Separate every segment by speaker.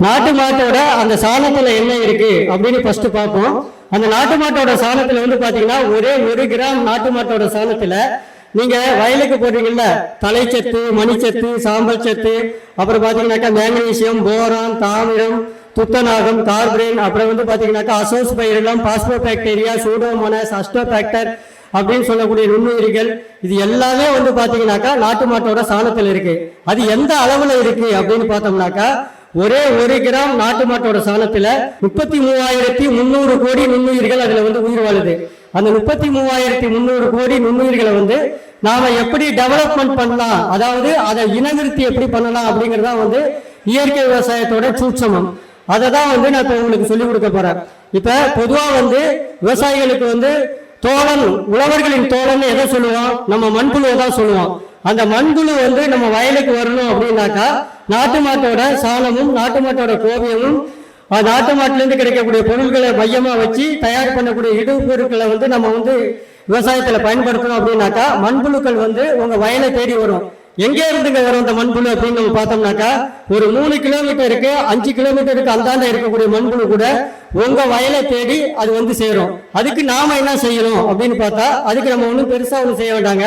Speaker 1: நாட்டு மாட்டோட அந்த சாணத்துல என்ன இருக்கு அப்படின்னு ஃபர்ஸ்ட் பார்ப்போம். அந்த நாட்டு மாட்டோட சாணத்துல வந்து பாத்தீங்கன்னா ஒரே 1 கிராம் நாட்டு மாட்டோட சாணத்துல நீங்க வயலுக்கு போடுறீங்கல்ல, தலைச்சத்து, மணிச்சத்து, சாம்பல் சத்து, அப்புறம் பாத்தீங்கன்னாக்கா மேக்னீசியம், போரான், தாமிரம், துத்தநாகம், கார்பரேன், அப்புறம் வந்து பாத்தீங்கன்னாக்கா அசோஸ்பைரிலம், பாஸ்போபாக்டீரியா, சூடோமோனாஸ், அஸ்டோபாக்டர் அப்படின்னு சொல்லக்கூடிய நுண்ணுயிரிகள், இது எல்லாமே வந்து பாத்தீங்கன்னாக்கா நாட்டு மாட்டோட சாணத்துல இருக்கு. அது எந்த அளவுல இருக்கு அப்படின்னு பார்த்தோம்னாக்கா ஒரே 1 கிராம் நாட்டு மாட்டோட சாணத்துல 33,300 கோடி நுண்ணுயிர்கள் அதுல வந்து உயிர் வாழுது. அந்த 33,300 கோடி நுண்ணுயிர்களை வந்து நாம எப்படி டெவலப்மெண்ட் பண்ணலாம், அதாவது அதை இனவிருத்தி எப்படி பண்ணலாம் அப்படிங்கறதா வந்து இயற்கை விவசாயத்தோட சூட்சமம். அதை தான் வந்து நான் இப்ப உங்களுக்கு சொல்லிக் கொடுக்க போறேன். இப்ப பொதுவா வந்து விவசாயிகளுக்கு வந்து தோழன், உழவர்களின் தோழன் எதை சொல்லுவோம், நம்ம மண்புழுவை தான் சொல்லுவோம். அந்த மண்புழு வந்து நம்ம வயலுக்கு வரணும் அப்படின்னாக்கா நாட்டு மாட்டோட சாணமும் நாட்டு மாட்டோட கோவியமும் நாட்டு மாட்டுல இருந்து கிடைக்கக்கூடிய பொருட்களை மையமா வச்சு தயார் பண்ணக்கூடிய இடுபொருட்களை வந்து நம்ம வந்து விவசாயத்துல பயன்படுத்தணும். அப்படின்னாக்கா மண்புழுக்கள் வந்து உங்க வயலை தேடி வரும். எங்கே இருந்துங்க வரும் அந்த மண்புழு அப்படின்னு நம்ம பார்த்தோம்னாக்கா ஒரு 3 கிலோமீட்டருக்கு 5 கிலோமீட்டருக்கு அந்தாண்ட இருக்கக்கூடிய மண்புழு கூட உங்க வயலை தேடி அது வந்து சேரும். அதுக்கு நாம என்ன செய்யணும் அப்படின்னு பார்த்தா அதுக்கு நம்ம ஒன்றும் பெருசா ஒன்றும் செய்ய வேண்டாங்க.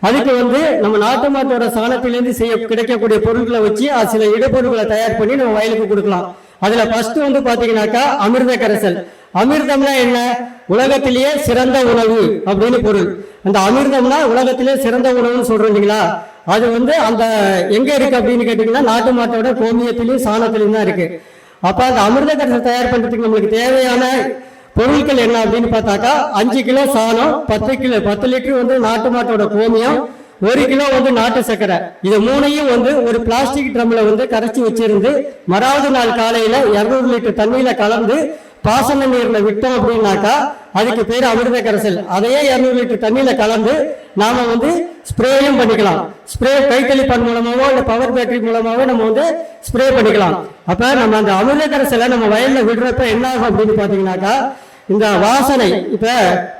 Speaker 1: அதுக்கு வந்து நம்ம நாட்டு மாட்டோட சாணத்திலிருந்து கிடைக்கக்கூடிய பொருட்களை வச்சு சில இடுபொருட்களை தயார் பண்ணி நம்ம வயலுக்கு கொடுக்கலாம். அதுல ஃபர்ஸ்ட் வந்து பாத்தீங்கன்னாக்கா அமிர்த கரைசல். அமிர்தம்னா என்ன, உலகத்திலேயே சிறந்த உணவு அப்படின்னு பொருள். அந்த அமிர்தம்னா உலகத்திலேயே சிறந்த உணவுன்னு சொல்றோம் இல்லைங்களா, அது வந்து அந்த எங்க இருக்கு அப்படின்னு கேட்டீங்கன்னா நாட்டு மாட்டோட கோமியத்திலையும் சாணத்திலையும் தான் இருக்கு. அப்ப அந்த அமிர்த கரைசல் தயார் பண்றதுக்கு நம்மளுக்கு தேவையான பொருட்கள் என்ன அப்படின்னு பார்த்தாக்கா 5 கிலோ சாணம், 10 லிட்டர் வந்து நாட்டு மாட்டோட கோமியம், 1 கிலோ வந்து நாட்டு சர்க்கரை. இது மூணையும் வந்து ஒரு பிளாஸ்டிக் ட்ரம்ல வந்து கரைச்சி வச்சிருந்து மறாவது நாள் காலையில 200 லிட்டர் தண்ணியில கலந்து பாசன நீர்ல விட்டோம் அப்படின்னாக்கா அதுக்கு பேர் அமிர்த கரைசல். அதையே 200 லிட்டர் தண்ணியில கலந்து நாம வந்து ஸ்ப்ரேயும் பண்ணிக்கலாம். ஸ்ப்ரே கைத்தெளிப்பான் மூலமாவோ இல்ல பவர் பேட்டரி மூலமாவோ நம்ம வந்து ஸ்ப்ரே பண்ணிக்கலாம். அப்ப நம்ம அந்த அமிர்த கரைசலை நம்ம வயல்ல விடுறப்ப என்ன ஆகும் அப்படின்னு பாத்தீங்கன்னாக்கா இந்த வாசனை, இப்ப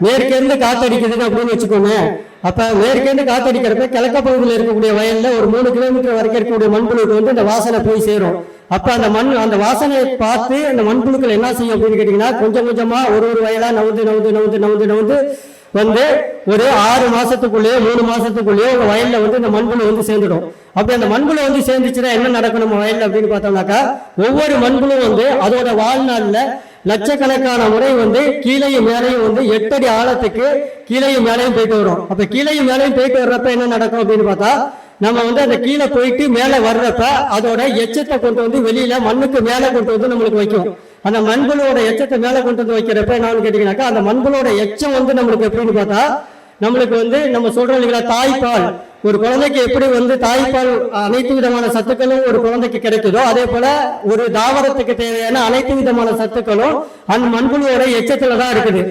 Speaker 1: மேற்கிருந்து காத்தடிக்குதுன்னு அப்படின்னு வச்சுக்கோங்க. அப்ப மேற்கிருந்து காத்தடிக்கிறப்ப கிழக்க பகுதியில் இருக்கக்கூடிய வயல்ல ஒரு 3 கிலோமீட்டர் வரைக்கும் இருக்கக்கூடிய மண்புழுக்கு வந்து இந்த வாசனை போய் சேரும். அப்ப அந்த வாசனையை பார்த்து அந்த மண்புழுக்கள் என்ன செய்யும் அப்படின்னு கேட்டீங்கன்னா கொஞ்சம் கொஞ்சமா ஒரு வயலா நவுந்து வந்து ஒரு 6 மாசத்துக்குள்ளேயோ 3 மாசத்துக்குள்ளேயோ உங்க வயல்ல வந்து இந்த மண்புழு வந்து சேர்ந்துடும். அப்படி அந்த மண்புழு வந்து சேர்ந்துச்சுன்னா என்ன நடக்கும் நம்ம வயல்ல அப்படின்னு பார்த்தோம்னாக்கா ஒவ்வொரு மண்புழு வந்து அதோட வாழ்நாள்ல லட்சக்கணக்கான முறை வந்து கீழையும் மேலையும் வந்து 8 அடி ஆழத்துக்கு கீழையும் மேலையும் போயிட்டு வரும். அப்ப கீழையும் மேலையும் போயிட்டு வர்றப்ப என்ன நடக்கும் அப்படின்னு பார்த்தா நம்ம வந்து அந்த கீழே போயிட்டு மேல வர்றப்ப அதோட எச்சத்தை கொண்டு வந்து வெளியில மண்ணுக்கு மேல கொண்டு வந்து நம்மளுக்கு வைக்கும். அந்த மண்புழுவோட எச்சத்தை மேல கொண்டு வந்து வைக்கிறப்ப என்னன்னு கேட்டீங்கன்னாக்கா அந்த மண்புழுவோட எச்சம் வந்து நம்மளுக்கு எப்படின்னு பார்த்தா நம்மளுக்கு வந்து நம்ம சொல்றோம் இல்லைங்களா, தாய்ப்பால். ஒரு குழந்தைக்கு எப்படி வந்து தாய்ப்பால் அனைத்து விதமான சத்துக்களும் ஒரு குழந்தைக்கு கிடைக்குதோ அதே போல ஒரு தாவரத்துக்கு தேவையான அனைத்து விதமான சத்துக்களும் அந்த மண்புழுவோட எச்சத்துலதான் இருக்குது.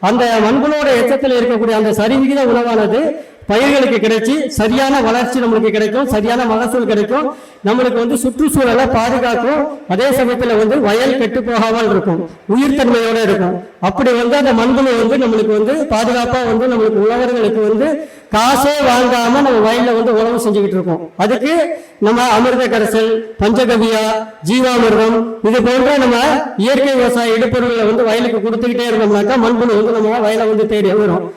Speaker 1: அந்த மண்புழுவோட எச்சத்துல இருக்கக்கூடிய அந்த சரிவிகித உணவானது பயிர்களுக்கு கிடைச்சி சரியான வளர்ச்சி நம்மளுக்கு கிடைக்கும், சரியான மகசூல் கிடைக்கும், நம்மளுக்கு வந்து சுற்றுச்சூழலை பாதுகாக்கும், அதே சமயத்துல வந்து வயல் கெட்டு போகாமல் இருக்கும், உயிர்த்தன்மையோட இருக்கும். அப்படி வந்து அந்த மண்புழு வந்து நம்மளுக்கு வந்து பாதுகாப்பா வந்து நம்மளுக்கு உழவர்களுக்கு வந்து காசே வாங்காம நம்ம வயல்ல வந்து உழவு செஞ்சுக்கிட்டு இருக்கோம். அதுக்கு நம்ம அமிர்த கரைசல், பஞ்சகவியா, ஜீவாமிர்தம் இது போன்ற நம்ம இயற்கை விவசாய இடுபொருள்களை வந்து வயலுக்கு கொடுத்துக்கிட்டே இருந்தோம்னாக்கா மண்புழு வந்து நம்ம வயலை வந்து தேடி வரும்.